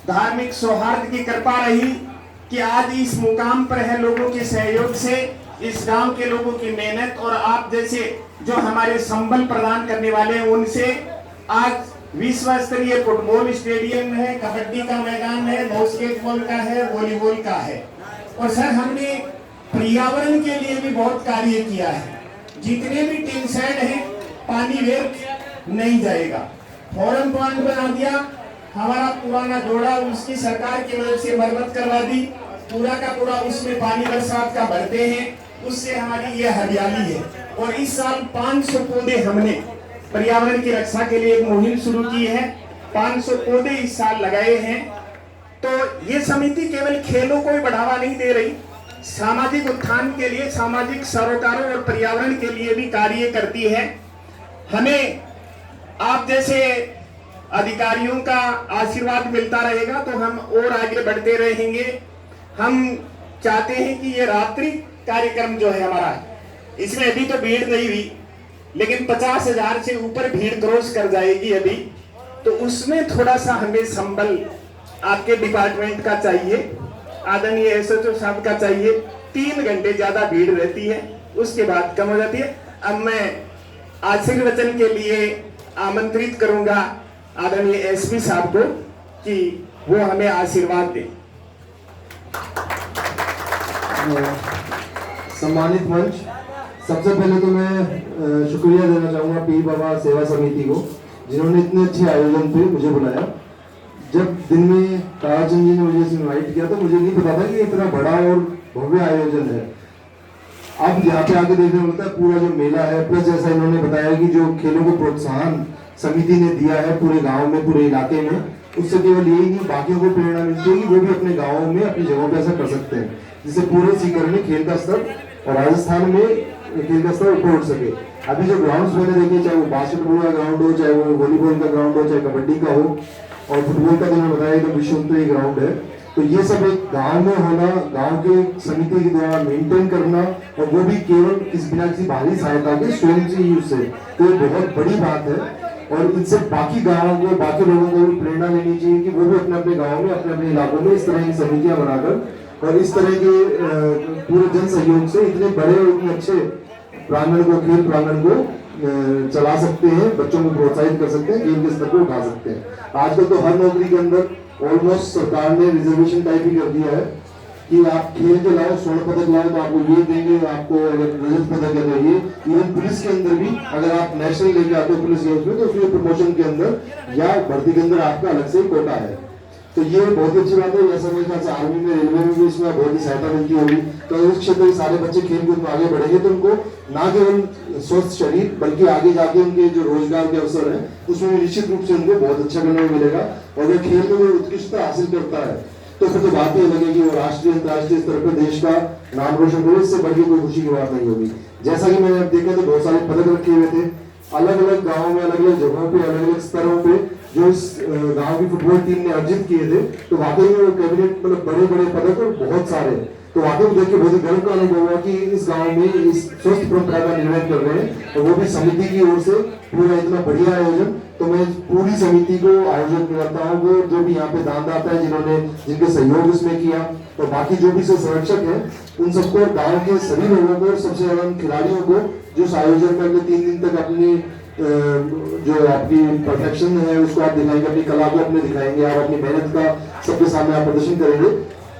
धार्मिक सौहार्द की कृपा रही कि आज इस मुकाम पर है लोगों के सहयोग से, इस गांव के लोगों की मेहनत और आप जैसे जो हमारे संबल प्रदान करने वाले हैं उनसे आज विश्व स्तरीय फुटबॉल स्टेडियम है, कबड्डी का मैदान है, बास्केटबॉल का है, वॉलीबॉल का है। और सर हमने पर्यावरण के लिए भी बहुत कार्य किया है। जितने भी टिन शेड हैं पानी व्यर्थ नहीं जाएगा। फॉरम प्लांट बना दिया, हमारा पुराना जोड़ा उसकी सरकार की मदद से मरम्मत करवा दी, पूरा का पूरा उसमें पानी बरसात का भरते हैं, उससे हमारी ये हरियाली है। और इस साल 500 पौधे हमने पर्यावरण की रक्षा के लिए एक मुहिम शुरू की है, 500 पौधे इस साल लगाए हैं। तो ये समिति केवल खेलों को ही बढ़ावा नहीं दे रही, सामाजिक उत्थान के लिए, सामाजिक सरोकारों और पर्यावरण के लिए भी कार्य करती है। हमें आप जैसे अधिकारियों का आशीर्वाद मिलता रहेगा तो हम और आगे बढ़ते रहेंगे। हम चाहते हैं कि ये रात्रि कार्यक्रम जो है हमारा, इसमें अभी तो भीड़ नहीं हुई, लेकिन 50,000 से ऊपर भीड़ क्रॉस कर जाएगी अभी, तो उसमें थोड़ा सा हमें संबल आपके डिपार्टमेंट का चाहिए, आदरणीय एसएचओ साहब का चाहिए। 3 घंटे ज्यादा भीड़ रहती है, उसके बाद कम हो जाती है। अब मैं आशीर्वचन के लिए आमंत्रित करूंगा आदरणीय एसपी साहब को कि वो हमें आशीर्वाद दें। सम्मानित मंच, सबसे पहले तो मैं शुक्रिया देना चाहूँगा पीर बाबा सेवा समिति को, जिन्होंने इतने अच्छे आयोजन पे मुझे बुलाया। जब दिन में ताराचंद जी ने मुझे इनवाइट किया तो मुझे नहीं पता था कि इतना बड़ा और भव्य आयोजन है। अब यहाँ पे आके देखने मिलता है पूरा जो मेला है, प्लस जैसा इन्होंने बताया कि जो खेलों को प्रोत्साहन समिति ने दिया है पूरे गाँव में, पूरे इलाके में, उससे केवल यही नहीं बाकियों को प्रेरणा मिलती है कि वो भी अपने गाँव में अपनी जगहों पर ऐसा कर सकते हैं, जिससे पूरे सीकर में खेल का स्तर और राजस्थान में खेल का स्तर ऊपर उठ सके। अभी जो ग्राउंड्स मैंने देखे, चाहे वो बास्केटबॉल का ग्राउंड हो, चाहे वो वॉलीबॉल का ग्राउंड हो, चाहे कबड्डी का हो, और फुटबॉल का जिन्होंने बताया तो विश्व स्तरीय ग्राउंड है, तो ये सब एक गांव में होना, गांव के समिति के द्वारा मेंटेन करना, और वो भी केवल किसी बिना किसी बाहरी सहायता के, स्वयं से ही उससे, तो ये बहुत बड़ी बात है। और इनसे बाकी गाँवों को, बाकी लोगों को भी प्रेरणा लेनी चाहिए कि वो भी अपने अपने गाँव में, अपने अपने इलाकों में इस तरह की समितियां बनाकर और इस तरह के पूरे जन सहयोग से इतने बड़े और इतने अच्छे प्रांगण को, खेल प्रांगण को चला सकते हैं, बच्चों को प्रोत्साहित कर सकते हैं, खेल के स्तर को उठा सकते हैं। आजकल तो हर नौकरी के अंदर ऑलमोस्ट सरकार ने रिजर्वेशन टाइप ही कर दिया है कि आप खेल के लाओ, स्वर्ण पदक लाओ तो आपको ये देंगे, आपको अगर रजत पदक है तो ये। इवन पुलिस के अंदर भी अगर आप नेशनल लेके आते हो पुलिस गेम्स में, तो उसमें प्रमोशन के अंदर या भर्ती के अंदर आपका अलग से कोटा है। तो ये बहुत ही अच्छी बात है। ऐसा मेरे ख्याल से आर्मी में, रेलवे में भी इसमें बहुत ही सहायता मिलती होगी। तो उस क्षेत्र के सारे बच्चे खेल कूद में आगे बढ़ेंगे तो उनको ना केवल स्वस्थ शरीर बल्कि आगे जाके उनके जो रोजगार के अवसर है उसमें भी निश्चित रूप से उनको बहुत अच्छा करने को मिलेगा। और अगर खेल में वो उत्कृष्टता हासिल करता है तो फिर तो बात ही अलग है कि वो राष्ट्रीय अंतर्राष्ट्रीय स्तर पर देश का नाम रोशन करे, इससे बढ़ के कोई खुशी की बात नहीं होगी। जैसा कि मैंने अब देखा तो बहुत सारे पदक रखे हुए थे अलग अलग गाँव में, अलग अलग जगहों पे, अलग अलग स्तरों पे, जो इस गांव की फुटबॉल टीम ने अर्जित किए थे। तो वाकई में कैबिनेट मतलब बड़े बड़े पदक और बहुत सारे, तो वाकई में देख के बहुत ही गर्व का अनुभव हुआ कि इस गांव में इस स्वस्थ परंपरा का निर्वहन कर रहे हैं, और वो भी समिति की ओर से पूरा इतना बढ़िया आयोजन। तो मैं पूरी समिति को आयोजन करता हूँ, वो जो भी यहाँ पे दानदाता है जिन्होंने जिनके सहयोग इसमें किया, और बाकी जो भी संरक्षक है उन सबको, गाँव के सभी लोगों को, सबसे ज्यादा खिलाड़ियों को जो इस आयोजन में 3 दिन तक अपनी जो आपकी परफेक्शन है उसको आप दिखाएंगे, अपनी कला को अपने दिखाएंगे, आप अपनी मेहनत का सबके सामने आप प्रदर्शन करेंगे,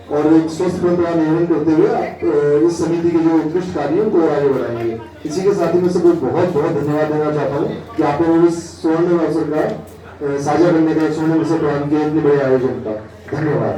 और एक स्वस्थ परंपरा निर्माण करते हुए आप इस समिति के जो उत्कृष्ट कार्यों को आगे बढ़ाएंगे। इसी के साथ ही मैं सबको बहुत बहुत धन्यवाद देना चाहता हूँ कि आपने इस स्वर्ण अवसर का साझा करने का, स्वर्ण अवसर प्रदान किया इतने बड़े आयोजन का। धन्यवाद।